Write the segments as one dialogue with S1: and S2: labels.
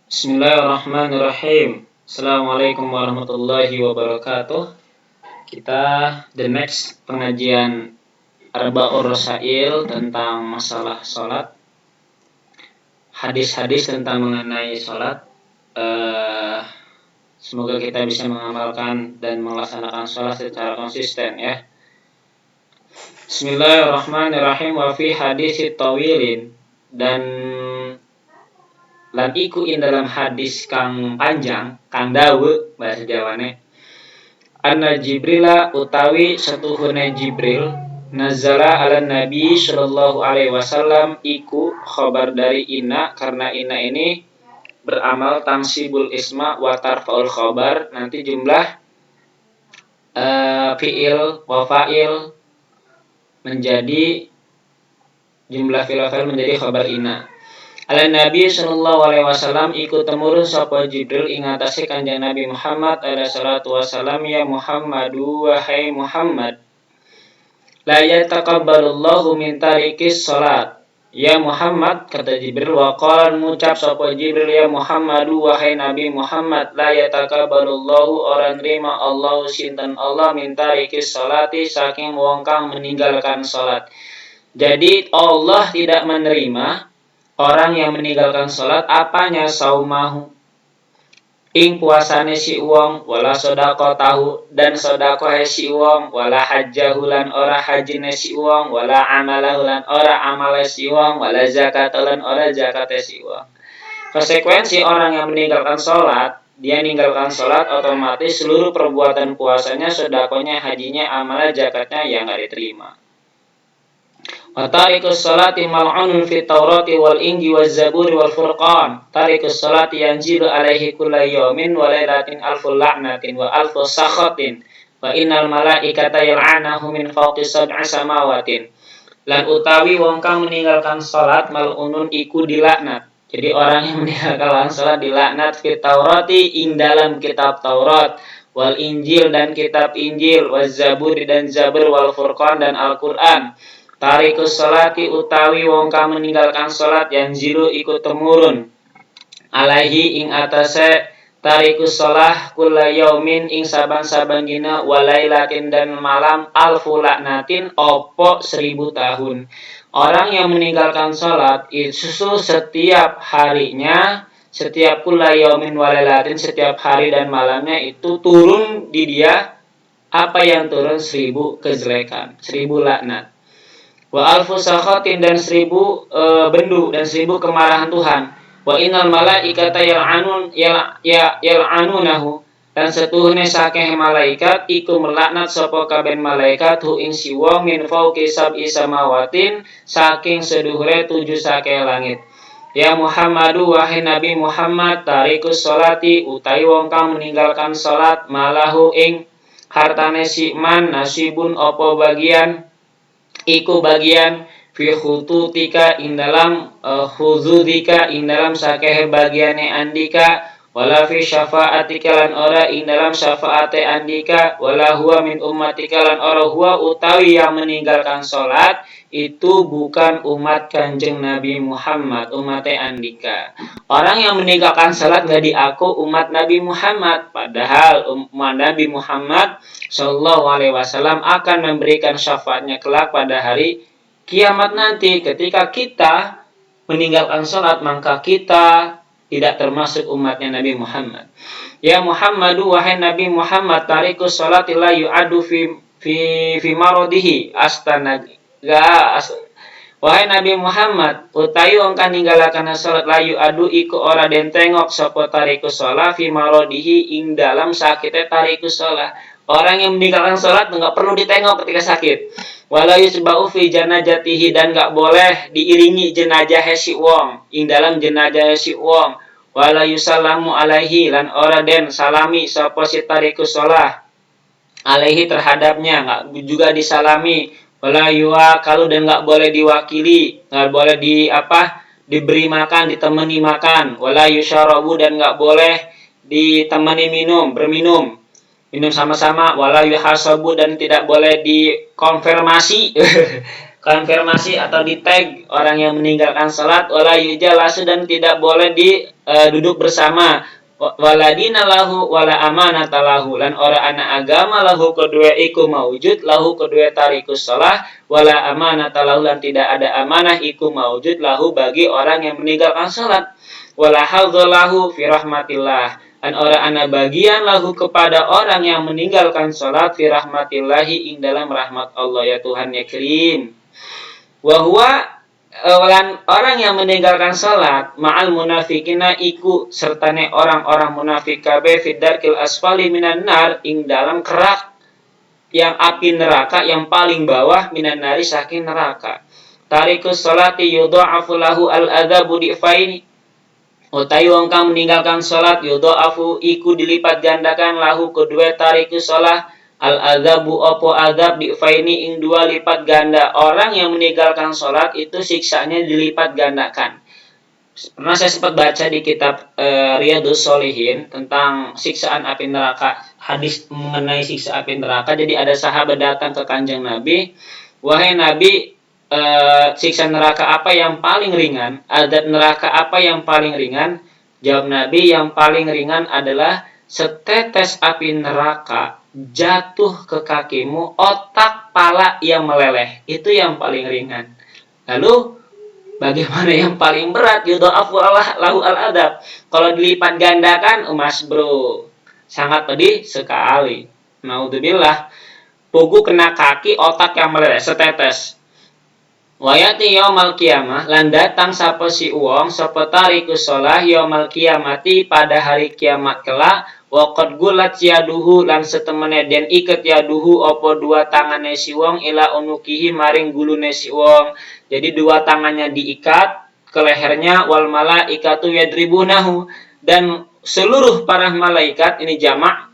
S1: Bismillahirrahmanirrahim. Assalamualaikum warahmatullahi wabarakatuh. Kita the next pengajian Arba'ur Rasail tentang masalah sholat, hadis-hadis tentang mengenai sholat. Semoga kita bisa mengamalkan dan melaksanakan sholat secara konsisten ya. Bismillahirrahmanirrahim. Wa fi hadis tawilin, dan lan iku in dalam hadis kang panjang, kang dawe bahasa Jawane, anna Jibrila utawi satuhune Jibril nazala ala Nabi sallallahu alaihi wasallam iku khabar dari inna, karena inna ini beramal tansibul isma wa tarfaul khabar, nanti jumlah fiil wa fa'il menjadi jumlah fiil wa fa'il menjadi khabar inna. Ala Nabi sallallahu alaihi wasallam ikut temurun sapa Jibril ing atase Kanjeng Nabi Muhammad alaihi salatu wasallam, ya Muhammadu wahai Muhammad, la yataqabbalullahu min tarikis salat. Ya Muhammad, kata Jibril, wa qala ngucap sapa Jibril, ya Muhammadu wahai Nabi Muhammad, la yataqabbalullahu orang nerima Allah sinten Allah min tarikis salati saking wong kang meninggalkan salat. Jadi Allah tidak menerima orang yang meninggalkan sholat apanya, saumahu ing puasane si uang, wala sodako tahu dan sodako si uang, wala hajjahulan ora hajine si uang, wala amalahulan ora amale si uang, wala zakatahulan ora zakate si uang. Konsekuensi orang yang meninggalkan sholat, dia meninggalkan sholat otomatis seluruh perbuatan puasanya, sodakonya, hajinya, amalah, zakatnya yang nggak diterima. Wa tarikus sholati mal'unun fi Taurati wal Inji waz Zaburi wal Furqan. Tarikus sholati yanzilu alaihi kulla yawmin wa lailatin alfu la'natin wa alfu sakhatin wa innal malaikata yal'anahu min fawqi sab'i samawatin. Lan utawi wong kang meninggalkan salat mal'unun iku dilaknat. Jadi orang yang meninggalkan salat dilaknat fi Taurati ing dalam kitab Taurat, wal Injil dan kitab Injil, waz Zaburi dan Zabur, wal Furqan dan Al-Qur'an. Tarikus sholati utawi wong kang meninggalkan sholat yanzilu ikut temurun alaihi ing atase tarikus sholah kulla yaumin ing saban-saban dina walailatin dan malam alfu laknatin opo 1000 tahun. Orang yang meninggalkan sholat itu setiap harinya, setiap kulla yaumin walailatin, setiap hari dan malamnya itu turun di dia apa yang turun? 1000 kejelekan, 1000 laknat. Wa alfu sakhatin dan 1000 bendu dan 1000 kemarahan Tuhan. Wa innal malaikata yal'anunahu, dan setuhune sakeh malaikat iku melaknat sapa kabeh malaikat hu ing si wong min fauqi sab'i samawatin saking seduhure 7 sakeh langit. Ya Muhammadu wahai Nabi Muhammad, tarikus sholati utawi wong kang meninggalkan salat malahu ing hartane si man nasibun apa bagian iku bagian fi khututika ing dalam khuzudika ing dalam sakehe bagiane andika, wala fi syafaatika lan ora ing dalam syafaate andika, wala huwa min ummatika lan ora huwa utawi yang meninggalkan salat itu bukan umat Kanjeng Nabi Muhammad, umate andika. Orang yang meninggalkan salat gak diaku umat Nabi Muhammad, padahal umat Nabi Muhammad Sallallahu alaihi wasallam akan memberikan syafaatnya kelak pada hari kiamat nanti. Ketika kita meninggalkan sholat, maka kita tidak termasuk umatnya Nabi Muhammad. Ya Muhammadu wahai Nabi Muhammad, tarikus sholati la yu'adu fi marodihi astanaga. Wahai Nabi Muhammad, utawi wong kang ninggalaken salat layu adu iku ora den tengok sapa tarikus shalah fi marodihi ing dalam sakite tarikus shalah. Orang yang meninggalkan salat enggak perlu ditengok ketika sakit. Wala yusba'u fi janazatihi, dan enggak boleh diiringi jenazah si wong ing dalam jenazah si wong. Wala yusallamu alaihi, lan ora den salami sapa si tarikus shalah alaihi terhadapnya, enggak juga disalami. Wala yuwa kalau, dan enggak boleh diwakili, enggak boleh diberi makan, ditemani makan. Wala yusyarabu, dan enggak boleh ditemani berminum sama-sama. Wala yuhasabu, dan tidak boleh dikonfirmasi konfirmasi atau di tag orang yang meninggalkan salat. Wala yujalasu, dan tidak boleh duduk bersama. Waladina lahu wala amanata lahu, lan ora ana agama lahu kedua iku maujud, lahu kedua tarikus shalah, wala amanata lahu, lan tidak ada amanah iku maujud lahu bagi orang yang meninggalkan salat, wala hadzalahu fi rahmatillah, dan ora ana bagian lahu kepada orang yang meninggalkan salat fi rahmatillahi ing dalam rahmat Allah ya Tuhan ya Karim. Wa huwa orang yang meninggalkan salat ma'al munafikina iku sertane orang-orang munafik kabeh fidarkil asfali minan nar ing dalam kerak yang api neraka yang paling bawah minan nari saking neraka. Tarikus salati yudha'afu lahu al-adzabu difaini, utai wong kang meninggalkan salat yudha'afu iku dilipat gandakan lahu kedua tarikus salat al-adzabu opo azab difaini ing dua lipat ganda. Orang yang meninggalkan sholat itu siksanya dilipat gandakan. Pernah saya sempat baca di kitab Riyadhus Shalihin tentang siksaan api neraka, hadis mengenai siksa api neraka. Jadi ada sahabat datang ke Kanjeng Nabi, wahai Nabi, siksa neraka apa yang paling ringan? Azab neraka apa yang paling ringan? Jawab Nabi, yang paling ringan adalah setetes api neraka jatuh ke kakimu, otak pala yang meleleh. Itu yang paling ringan. Lalu bagaimana yang paling berat? Yudha'afu lahu al-adab. Kalau dilipat gandakan, emas bro, sangat pedih sekali. Naudzubillah. Pugu kena kaki, otak yang meleleh setetes. Wayati yaumal qiyamah, lan datang sapa si uwong sapa tarikus shalah yaumal qiyamati pada hari kiamat kelak. Waqad gulat yaduhu, lan setemene den iket yaduhu opo dua tangane si wong ila unukihi maring gulune si wong. Jadi dua tangannya diikat ke lehernya, wal malaikatu yadribunahu, dan seluruh para malaikat, ini jamak,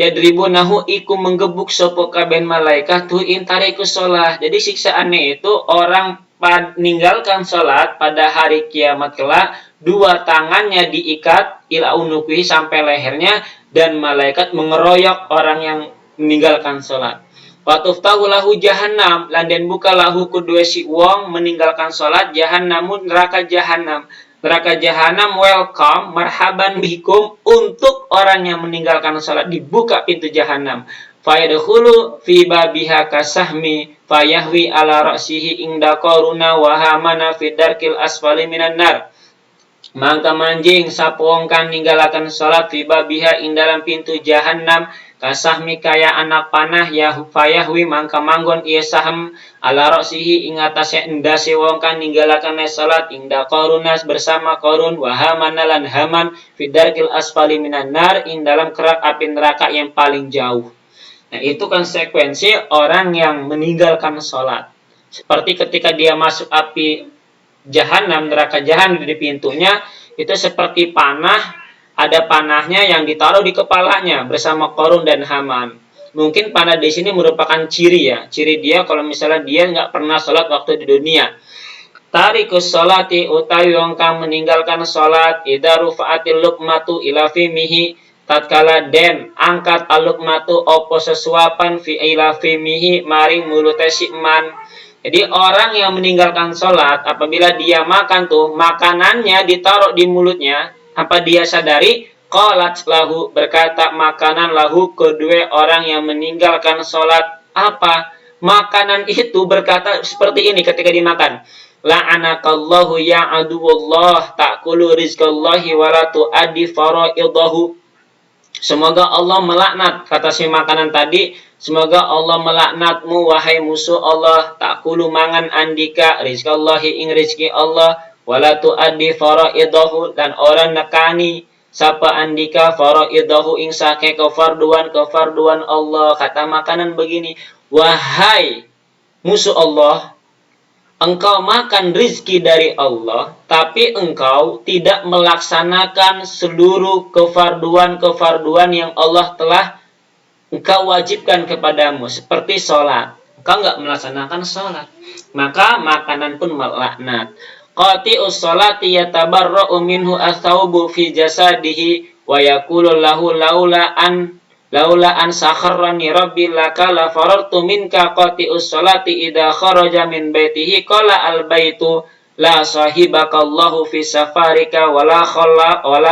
S1: yadribunahu iku menggebuk sapa kabeh malaikat tu intarikus shalah. Jadi siksaannya itu orang meninggalkan salat pada hari kiamat kelak, dua tangannya diikat ila unukihi sampai lehernya, dan malaikat mengeroyok orang yang meninggalkan salat. Wa tuftahu lahu jahannam, lan den buka lahu kedua si wong meninggalkan salat jahannamun, neraka jahanam. Neraka jahanam welcome, marhaban bikum, untuk orang yang meninggalkan salat dibuka pintu jahanam. Fayadkhulu fi babiha kasahmi fayahwi ala ra'sihi inda qaruna wa hamana fi darkil asfali minan nar. Mangka manjing sapa wong kang ninggalaken salat fi babiha ing dalam pintu jahanam kasahmi kaya anak panah ya fayahwi mangka manggon ieu sahem ala ra'sihi ing atase endase wong kang ninggalaken salat inda qaruna bersama Qarun wa hamana lan Haman fi darkil asfali minan nar ing dalam kerak api neraka yang paling jauh. Nah, itu konsekuensi orang yang meninggalkan sholat. Seperti ketika dia masuk api jahanam, neraka jahanam di pintunya, itu seperti panah, ada panahnya yang ditaruh di kepalanya bersama Qarun dan Haman. Mungkin panah di sini merupakan ciri ya, ciri dia kalau misalnya dia nggak pernah sholat waktu di dunia. Tarikus sholati utawi wong kang meninggalkan sholat, idza rufa'atil luqmatu ila fimihi, tatkala den angkat alukmatu opo sesuapan fi ila fimihi maring mulute si man. Jadi orang yang meninggalkan sholat, apabila dia makan tuh, makanannya ditaruh di mulutnya, apa dia sadari? Qalat lahu, berkata makanan lahu kedua orang yang meninggalkan sholat. Apa? Makanan itu berkata seperti ini ketika dimakan. La'anakallahu ya aduwallah ta'kulu rizqallahi wa la tu'addi faraidahu. Semoga Allah melaknat, kata si makanan tadi, semoga Allah melaknatmu wahai musuh Allah, takulu mangan andika rizqallahi ing rizki Allah, wala tuaddi faraidahu, dan orang nekani sapa andika faraidahu ing sake kefarduan Allah. Kata makanan begini, wahai musuh Allah, engkau makan rizki dari Allah, tapi engkau tidak melaksanakan seluruh kefarduan yang Allah telah engkau wajibkan kepadamu, seperti sholat. Engkau nggak melaksanakan sholat, maka makanan pun melaknat. Qati'us sholati yatabarra'u minhu athawbu fi jasadihi wa yaqulu lahu laula an sakharrani rabbi laka la farartu minka qati'us sholati idza kharaja min baitihi qala al baitu la sahibakallahu fi safarika wala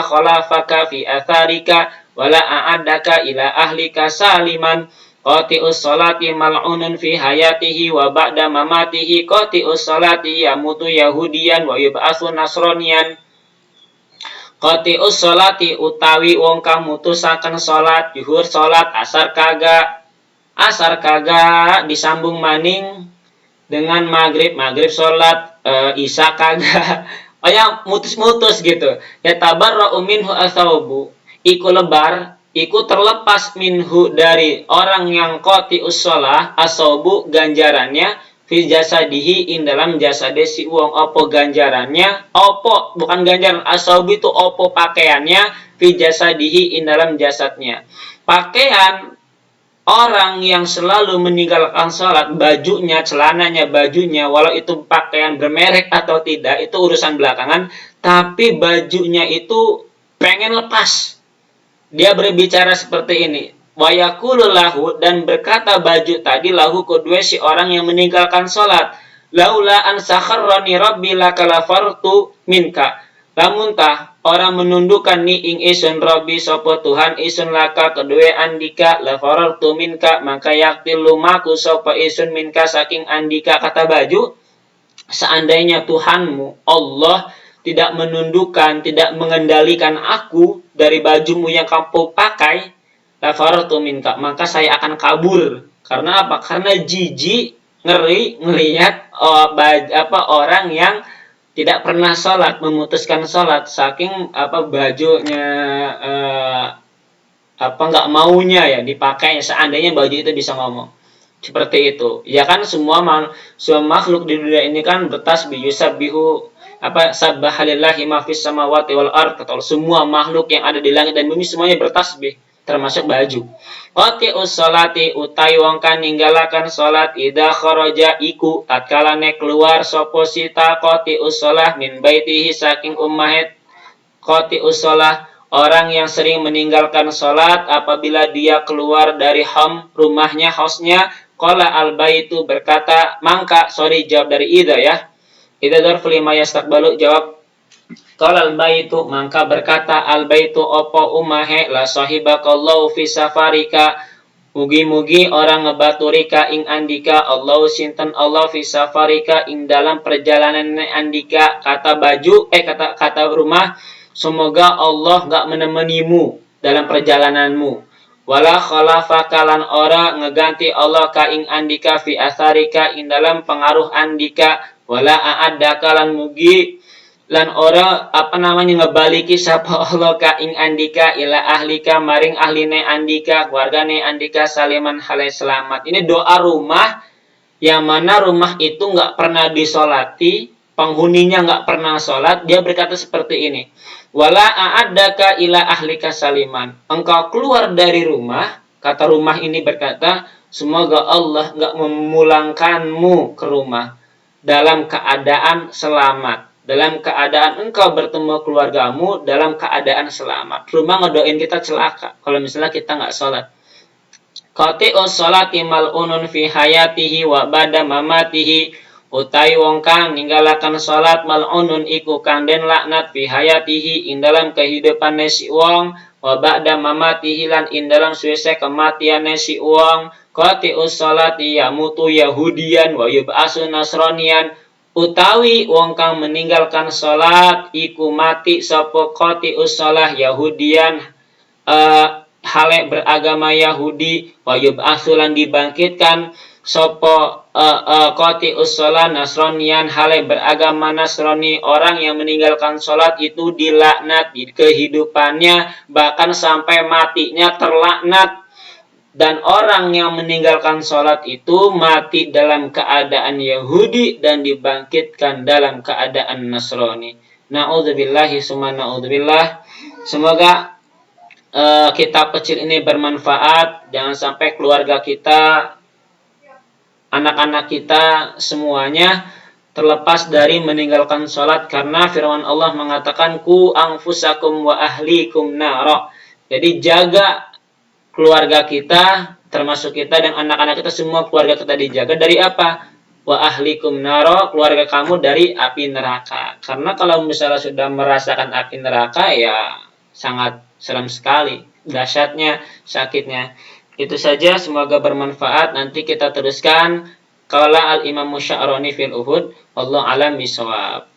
S1: khalafaka fi atharika wala a'adaka ila ahlika saliman. Qati'us salati mal'unun fi hayatihi wa ba'da mamatihi. Qati'us salati yamutu yahudiyan wa yub'atsu nasraniyan. Qati'us salati utawi wong kang mutusaken salat zuhur salat asar kaga disambung maning dengan maghrib salat isya kagak. Oh ya, mutus-mutus gitu. Ya tabarra'u minhu athawbu, iku lebar, iku terlepas minhu dari orang yang qati'us shalah, asobu ganjarannya, fi jasadihi in dalam jasade si wong, opo ganjarannya, opo bukan ganjaran, asobu itu opo pakaiannya, fi jasadihi in dalam jasadnya. Pakaian orang yang selalu meninggalkan sholat, bajunya, celananya, bajunya, walau itu pakaian bermerek atau tidak, itu urusan belakangan, tapi bajunya itu pengen lepas. Dia berbicara seperti ini, wa yaqulu lahu, dan berkata baju tadi lahu kedua si orang yang meninggalkan sholat, laula an sakharrani rabbi lakalafartu minka. Lamun tah orang menundukkan ni ing isun Rabbi sopo Tuhan isun laka kedua andika lafarartu minka, maka yaktil lumaku sopo isun minka saking andika. Kata baju, seandainya Tuhanmu Allah tidak menundukkan, tidak mengendalikan aku dari bajumu yang kamu pakai, lafarartu minka, maka saya akan kabur. Karena apa? Karena jijik, ngeri ngelihat orang yang tidak pernah sholat, memutuskan sholat, saking bajunya nggak maunya ya dipakai. Seandainya baju itu bisa ngomong seperti itu, ya kan, semua makhluk di dunia ini kan bertasbih, yusabbihu sabbahalillahi ma fis samawati wal ard. Semua makhluk yang ada di langit dan bumi semuanya bertasbih, termasuk baju. Qati'us sholati utai wong kan ninggalakan salat idza kharaja iku tatkala nek keluar sapa sita qati'us shalah min baitihi saking ummahet. Qati'us shalah orang yang sering meninggalkan salat apabila dia keluar dari rumahnya, hosnya. Qala al baitu berkata mangka, jawab dari idza ya. Idza dzarf lima yastaqbalu, jawab qala al baitu, maka berkata al baitu opo umahe la sahibakallahu fi safarika, mugi-mugi orang ngebaturika ing andika Allah sinten Allah fi safarika ing dalam perjalanan andika. Kata baju kata rumah, semoga Allah enggak menemanimu dalam perjalananmu. Wala khalafakalan ora ngeganti Allah ka ing andika fi asarika ing dalam pengaruh andika. Wala a'addakalan mugi lan ora ngebaliki sapa Allah ka ing andika ila ahlika maring ahline andika, keluargane andika saliman halai selamat. Ini doa rumah yang mana rumah itu nggak pernah disolati, penghuninya nggak pernah sholat. Dia berkata seperti ini, wala a'addaka ila ahlika saliman, engkau keluar dari rumah, kata rumah ini berkata semoga Allah nggak memulangkanmu ke rumah dalam keadaan selamat, dalam keadaan engkau bertemu keluargamu dalam keadaan selamat. Rumah ngedoain kita celaka kalau misalnya kita nggak sholat. Qati'us sholati mal'unun fi hayatihi wa ba'da mamatihi, utai wong kang ninggalakan sholat mal'unun iku kang den laknat fi hayatihi ing dalam kehidupan si wong, wa ba'da mamatihi lan ing dalam suwese kematian si wong. Qati'us sholati yamutu yahudiyan wa yub'asu nasraniyan, utawi wong kang meninggalkan salat iku mati sapa qati'us shalah yahudian hale beragama Yahudi, wa yub'atsu lan dibangkitkan sapa qati'us shalah nasranian hale beragama Nasrani. Orang yang meninggalkan salat itu dilaknat di kehidupannya, bahkan sampai matinya terlaknat. Dan orang yang meninggalkan sholat itu mati dalam keadaan Yahudi dan dibangkitkan dalam keadaan Nasrani. Na'udzubillahi summa na'udzubillah. Semoga kitab kecil ini bermanfaat. Jangan sampai keluarga kita, anak-anak kita semuanya terlepas dari meninggalkan sholat, karena firman Allah mengatakan ku anfusakum wa ahlikum nara. Jadi jaga keluarga kita, termasuk kita dan anak-anak kita, semua keluarga kita dijaga dari apa? wa ahlikum naro, keluarga kamu dari api neraka. Karena kalau misalnya sudah merasakan api neraka ya sangat seram sekali, dahsyatnya, sakitnya. Itu saja, semoga bermanfaat. Nanti kita teruskan qala al-Imam Sya'rani fil Uhud, wallahu alam bisawab.